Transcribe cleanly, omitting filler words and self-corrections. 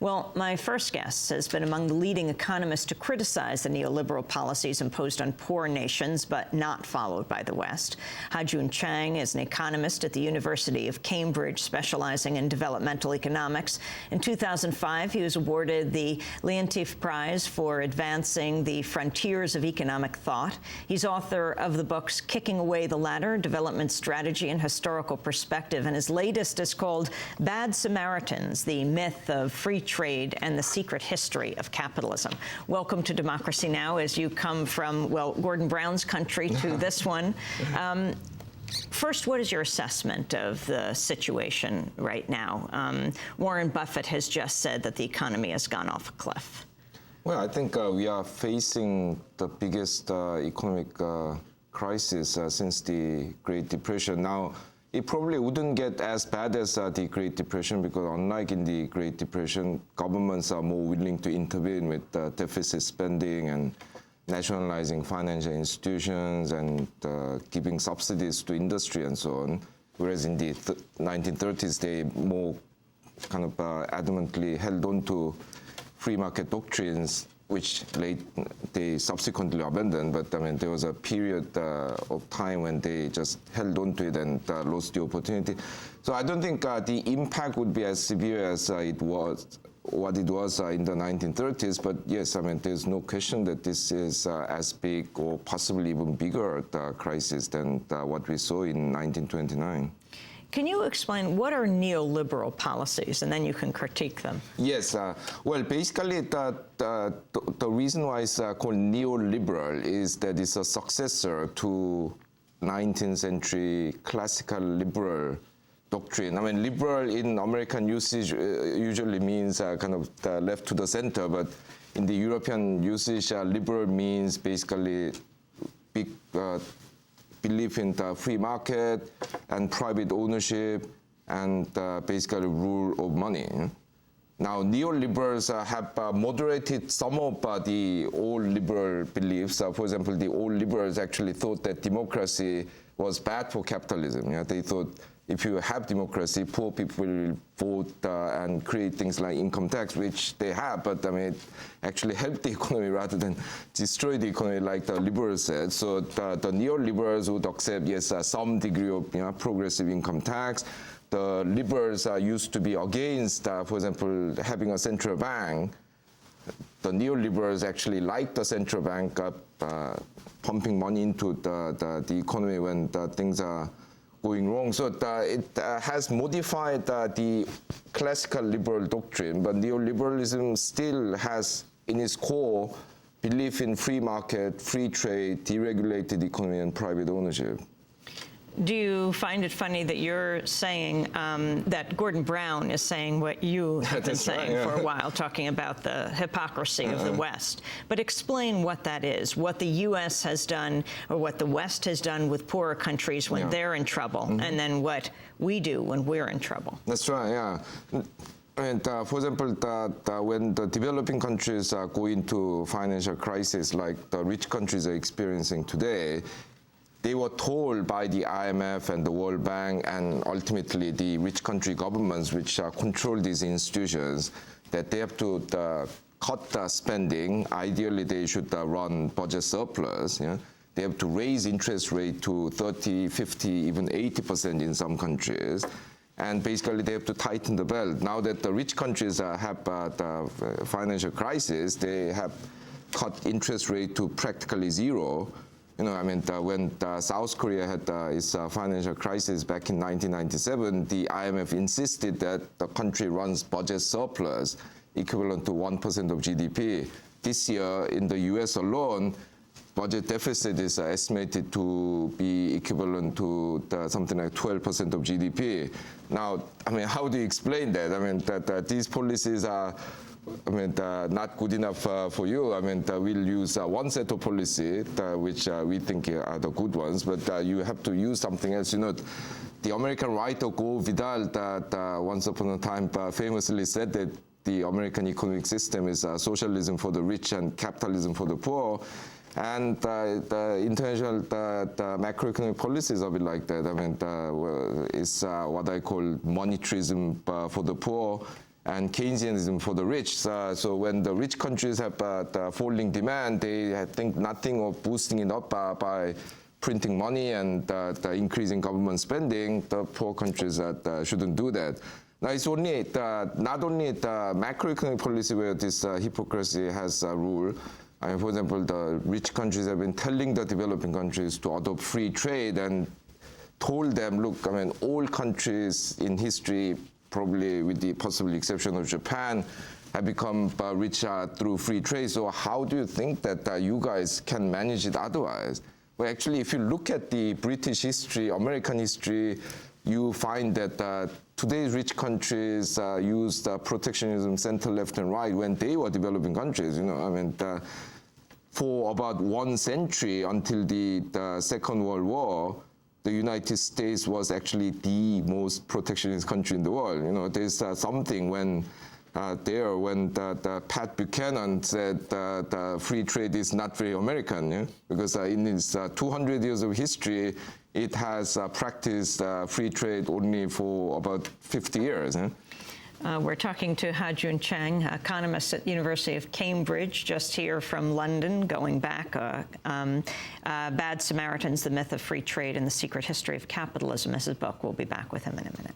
Well, my first guest has been among the leading economists to criticize the neoliberal policies imposed on poor nations, but not followed by the West. Ha-Joon Chang is an economist at the University of Cambridge, specializing in developmental economics. In 2005, he was awarded the Leontief Prize for advancing the frontiers of economic thought. He's author of the books Kicking Away the Ladder, Development Strategy and Historical Perspective, and his latest is called Bad Samaritans, the Myth of Free Trade and the Secret History of Capitalism. Welcome to Democracy Now! As you come from, well, Gordon Brown's country to this one. First, what is your assessment of the situation right now? Warren Buffett has just said that the economy has gone off a cliff. Well, I think we are facing the biggest economic crisis since the Great Depression. Now, it probably wouldn't get as bad as the Great Depression because unlike in the Great Depression, governments are more willing to intervene with deficit spending and nationalizing financial institutions and giving subsidies to industry and so on. Whereas in the 1930s, they more kind of adamantly held on to free market doctrines, which they subsequently abandoned. But I mean, there was a period of time when they just held on to it and lost the opportunity. So I don't think the impact would be as severe as what it was in the 1930s. But yes, I mean, there's no question that this is as big or possibly even bigger crisis than what we saw in 1929. Can you explain what are neoliberal policies, and then you can critique them? Yes. Well, basically, the reason why it's called neoliberal is that it's a successor to 19th century classical liberal doctrine. I mean, liberal in American usage usually means kind of the left to the center, but in the European usage, liberal means basically big belief in the free market and private ownership and basically rule of money. Now, neoliberals have moderated some of the old liberal beliefs. For example, the old liberals actually thought that democracy was bad for capitalism. They thought if you have democracy, poor people will vote and create things like income tax, which they have, but I mean, it actually helped the economy rather than destroy the economy, like the liberals said. So the neoliberals would accept, yes, some degree of progressive income tax. The liberals used to be against, for example, having a central bank. The neoliberals actually like the central bank pumping money into the economy when things are going wrong. So it has modified the classical liberal doctrine, but neoliberalism still has in its core belief in free market, free trade, deregulated economy, and private ownership. Do you find it funny that you're saying that Gordon Brown is saying what you have been saying for a while, talking about the hypocrisy of the West? But explain what that is, what the U.S. has done or what the West has done with poorer countries when they're in trouble, and then what we do when we're in trouble. That's right, yeah. And for example, when the developing countries go into financial crisis like the rich countries are experiencing today, they were told by the IMF and the World Bank and ultimately the rich country governments which control these institutions that they have to cut spending. Ideally, they should run budget surplus. They have to raise interest rate to 30, 50, even 80% in some countries. And basically, they have to tighten the belt. Now that the rich countries have the financial crisis, they have cut interest rate to practically zero. When South Korea had its financial crisis back in 1997, the IMF insisted that the country runs budget surplus equivalent to 1% of GDP. This year, in the US alone, budget deficit is estimated to be equivalent to something like 12% of GDP. Now, how do you explain that? That these policies are not good enough for you. We'll use one set of policy, which we think are the good ones, but you have to use something else. The American writer Gore Vidal, once upon a time famously said that the American economic system is socialism for the rich and capitalism for the poor. And the international macroeconomic policies are a bit like that. It's what I call monetarism for the poor and Keynesianism for the rich. So when the rich countries have the falling demand, they think nothing of boosting it up by printing money and the increasing government spending. The poor countries shouldn't do that. Now, it's only not only the macroeconomic policy where this hypocrisy has rule. For example, the rich countries have been telling the developing countries to adopt free trade and told them, look, I mean, all countries in history, probably with the possible exception of Japan, have become richer through free trade. So how do you think that you guys can manage it otherwise? Well, actually, if you look at the British history, American history, you find that today's rich countries used protectionism, center, left, and right when they were developing countries. You know, I mean, for about 1 century until the Second World War, the United States was actually the most protectionist country in the world. You know, there's something when Pat Buchanan said that free trade is not very American, yeah? Because in its 200 years of history, it has practiced free trade only for about 50 years. Yeah? We're talking to Ha-Joon Chang, economist at the University of Cambridge, just here from London, going back. Bad Samaritans, The Myth of Free Trade and the Secret History of Capitalism is his book. We'll be back with him in a minute.